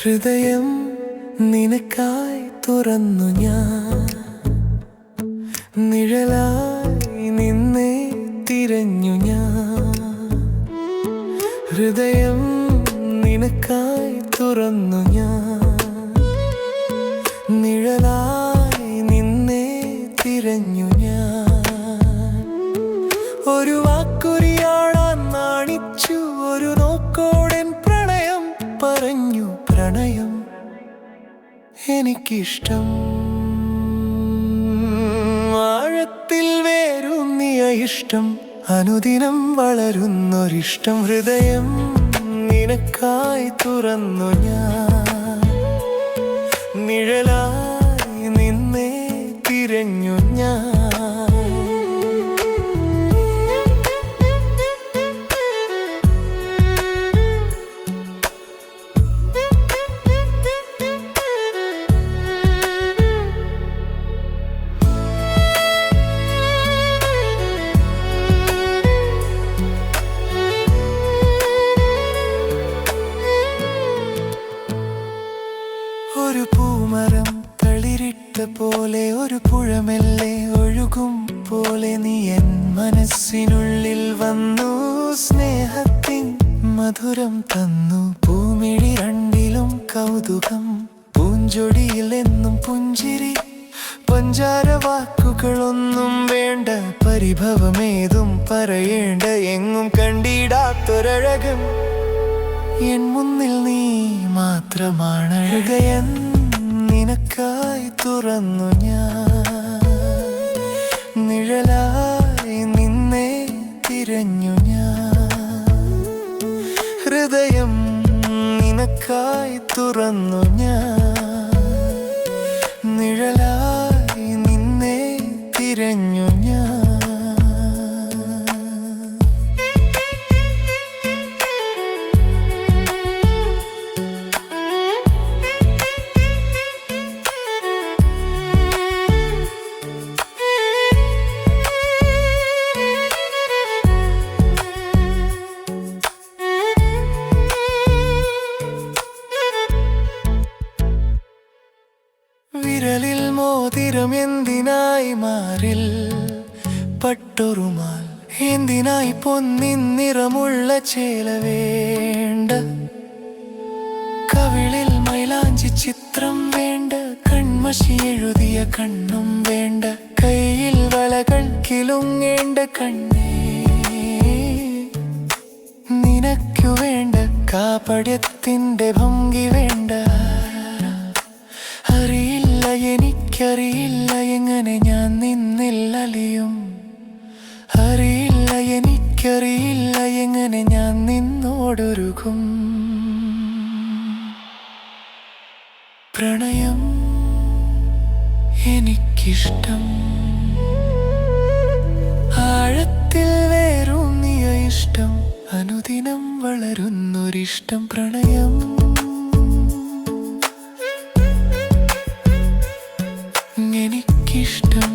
ഹൃദയം നിനക്കായി തുറന്നു ഞാൻ, നിഴലായി നിന്നെ തിരഞ്ഞു ഞാൻ. ഹൃദയം നിനക്കായി തുറന്നു ഞാൻ, നിഴലായി നിന്നെ തിരഞ്ഞു ഞാൻ. ഒരു വാക്കുരിയാളാൻ നാണിച്ചു, ഒരു നോക്കോടൻ പ്രണയം പറഞ്ഞു. പ്രണയം എനിക്കിഷ്ടം, ആഴത്തിൽ വേരൂന്നിയ ഇഷ്ടം, അനുദിനം വളരുന്നൊരിഷ്ടം. ഹൃദയം നിനക്കായി തുറന്നു ഞാൻ, നിഴലായി നിന്നെ തിരഞ്ഞു ഞാൻ. ഒരു പൂമരം തളിരിട്ട പോലെ, ഒരു പുഴമെല്ലെ ഒഴുകും പോലെ, നീ എൻ മനസ്സിനുള്ളിൽ വന്നു. സ്നേഹത്തിൻ മധുരം തന്നു, പൂമിഴി രണ്ടിലും കൗതുകം, പൂഞ്ചൊടിയിൽ എന്നും പുഞ്ചിരി. പഞ്ചാര വാക്കുകളൊന്നും വേണ്ട, പരിഭവമേതും പറയേണ്ട, എങ്ങും കണ്ടിടാത്തൊരഴകം എൻ മുന്നിൽ നീ മാത്രമാണ്. ഹൃദയം നിനക്കായി തുറന്നു ഞാൻ, നിഴലായി നിന്നെ തിരഞ്ഞു ഞാൻ. ഹൃദയം നിനക്കായി തുറന്നു ഞാൻ, നിഴലായി നിന്നെ തിരഞ്ഞു ഞാൻ. വിരലിൽ മോതിരം എന്തിനായി, മാറിൽ പട്ടൊരുമാൽ എന്തിനായി, പൊന്നിൻ നിറമുള്ള ചേല വേണ്ട, കവിളിൽ മൈലാഞ്ചി ചിത്രം വേണ്ട, കൺമഷി എഴുതിയ കണ്ണും വേണ്ട, കയ്യിൽ വളകൾ കിലുങ്ങേണ്ട കണ്ണേ. നിനക്കു വേണ്ട കാപട്യത്തിൻ്റെ ഭംഗി വേണ്ട, അറിയില്ല എനിക്കറിയില്ല എങ്ങനെ ഞാൻ നിന്നിൽ അലിയും, അറിയില്ല എനിക്കറിയില്ല എങ്ങനെ ഞാൻ നിന്നോടൊരുകും. പ്രണയം എനിക്കിഷ്ടം, ആഴത്തിൽ വേരൂന്നിയ ഇഷ്ടം, അനുദിനം വളരുന്നൊരിഷ്ടം. പ്രണയം എനിക്കിഷ്ടം.